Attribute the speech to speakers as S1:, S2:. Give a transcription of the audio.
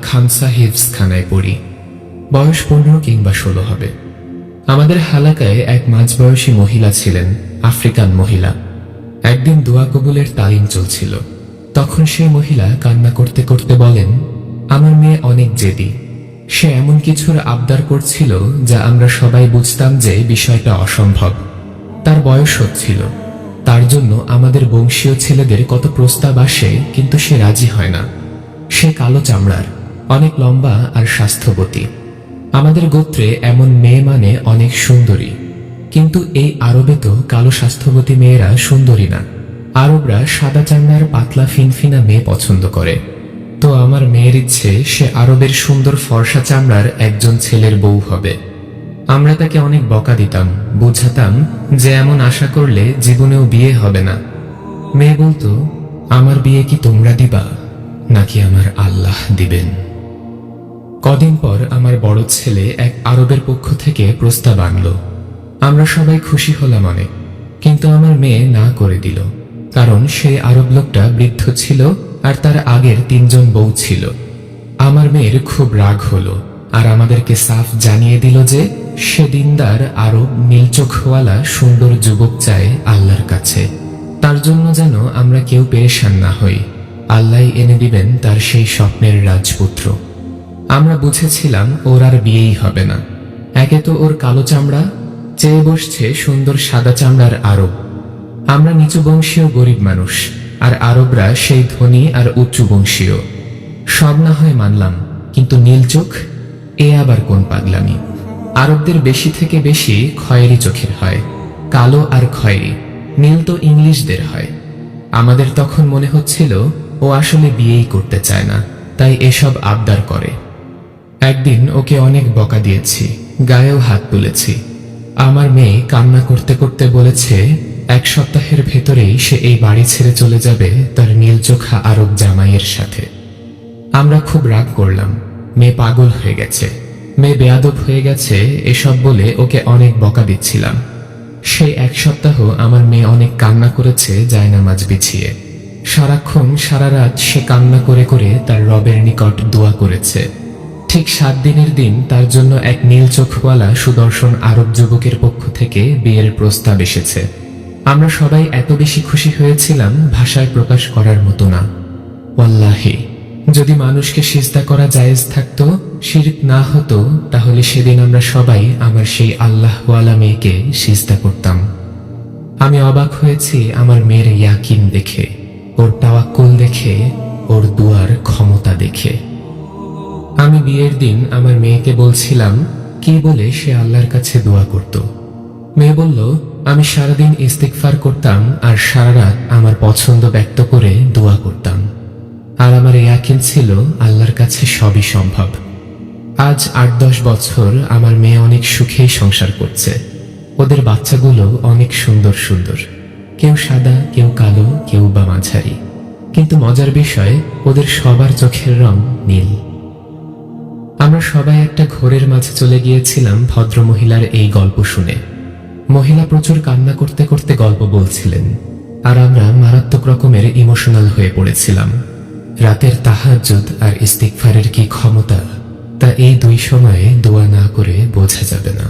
S1: খানসা হিফজখানায় পড়ি। বয়স 15 কিংবা 16 হবে। আমাদের হালাকায় এক মাঝবয়সী মহিলা ছিলেন, আফ্রিকান মহিলা। একদিন দোয়া কবুলের তালিম চলছিল। তখন সেই মহিলা কান্না করতে করতে বলেন, আমার মেয়ে অনেক জেদি। সে এমন কিছুর আবদার করছিল যা আমরা সবাই বুঝতাম যে বিষয়টা অসম্ভব। তার বয়স হচ্ছিল, তার জন্য আমাদের বংশীয় ছেলেদের কত প্রস্তাব আসে, কিন্তু সে রাজি হয় না। সে কালো চামড়ার, অনেক লম্বা আর স্বাস্থ্যবতী। আমাদের গোত্রে এমন মেয়ে মানে অনেক সুন্দরী, কিন্তু এই আরবে তো কালো স্বাস্থ্যবতী মেয়েরা সুন্দরী না। আরবরা সাদা চামড়ার পাতলা ফিনফিনা মেয়ে পছন্দ করে। তো আমার মেয়ের ইচ্ছে সে আরবের সুন্দর ফর্সা চামড়ার একজন ছেলের বউ হবে। আমরা তাকে অনেক বকা দিতাম, বুঝাতাম যে এমন আশা করলে জীবনেও বিয়ে হবে না। মেয়ে বলতো, আমার বিয়ে কি তোমরা দিবা নাকি আমার আল্লাহ দিবেন? কদিন পর আমার বড় ছেলে এক আরবের পক্ষ থেকে প্রস্তাব আনলো। আমরা সবাই খুশি হলাম অনেক, কিন্তু আমার মেয়ে না করে দিল। কারণ সেই আরব লোকটা বৃদ্ধ ছিল আর তার আগের 3 জন বউ ছিল। আমার মেয়ের খুব রাগ হলো আর আমাদেরকে সাফ জানিয়ে দিল যে সে দিনদার আরব নীলচোখওয়ালা সুন্দর যুবক চায় আল্লাহর কাছে। তার জন্য যেন আমরা কেউ পেরেশান না হই, আল্লাহ এনে দিবেন তার সেই স্বপ্নের রাজপুত্র। আমরা বুঝেছিলাম ওর আর বিয়েই হবে না। একে তো ওর কালো চামড়া, চেয়ে বসছে সুন্দর সাদা চামড়ার আরব। আমরা নিচু বংশীয় গরিব মানুষ, আর আরবরা সেই ধনী আর উঁচু বংশীয়। সব না হয় মানলাম, কিন্তু নীল চোখ, এ আবার কোন পাগলামি? আরবদের বেশি থেকে বেশি খয়েরি চোখের হয়, কালো আর খয়েরি। নীল তো ইংলিশদের হয়। আমাদের তখন মনে হচ্ছিল ও আসলে বিয়েই করতে চায় না, তাই এসব আবদার করে। একদিন ওকে অনেক বকা দিয়েছি, গায়েও হাত তুলেছি। আমার মেয়ে কান্না করতে করতে বলেছে 1 সপ্তাহের ভেতরেই সে এই বাড়ি ছেড়ে চলে যাবে তার নীলচোখা আরব জামাইয়ের সাথে। আমরা খুব রাগ করলাম, মেয়ে পাগল হয়ে গেছে, মেয়ে বেয়াদব হয়ে গেছে, এসব বলে ওকে অনেক বকা দিচ্ছিলাম। সেই 1 সপ্তাহ আমার মেয়ে অনেক কান্না করেছে জায়নামাজ বিছিয়ে। সারাক্ষণ সারা রাত সে কান্না করে করে তার রবের নিকট দোয়া করেছে। ঠিক 7 দিনের দিন তার জন্য এক নীল চোখওয়ালা সুদর্শন আরব যুবকের পক্ষ থেকে বিয়ের প্রস্তাব এসেছে। আমরা সবাই এত বেশি খুশি হয়েছিলাম, ভাষায় প্রকাশ করার মতো না। ওয়াল্লাহি, যদি মানুষকে সিজদা করা জায়েজ থাকতো, শিরক না হতো, তাহলে সেদিন আমরা সবাই আমার সেই আল্লাহওয়ালা মেয়েকে সিজদা করতাম। আমি অবাক হয়েছি আমার মেয়ের ইয়াকিন দেখে, ওর তাওয়াক্কুল দেখে, ওর দুয়ার ক্ষমতা দেখে। আমি বিয়ের দিন আমার মেয়েকে বলছিলাম কি বলে সে আল্লাহর কাছে দোয়া করত। মেয়ে বলল, আমি সারাদিন ইস্তিগফার করতাম আর সারা রাত আমার পছন্দ ব্যক্ত করে দোয়া করতাম। আর আমার ইয়াকিন ছিল আল্লাহর কাছে সবই সম্ভব। আজ 8-10 বছর আমার মেয়ে অনেক সুখেই সংসার করছে। ওদের বাচ্চাগুলো অনেক সুন্দর সুন্দর, কেউ সাদা, কেউ কালো, কেউ বা মাঝারি। কিন্তু মজার বিষয়, ওদের সবার চোখের রং নীল। আমরা সবাই একটা ঘোরের মাঝে চলে গিয়েছিলাম ভদ্রমহিলার এই গল্প শুনে। মহিলা প্রচুর কান্না করতে করতে গল্প বলছিলেন, আর আমরা মারাত্মক রকমের ইমোশনাল হয়ে পড়েছিলাম। রাতের তাহাজ্জুদ আর ইস্তিগফারের কি ক্ষমতা, তা এই 2 সময়ে দোয়া না করে বোঝা যাবে না।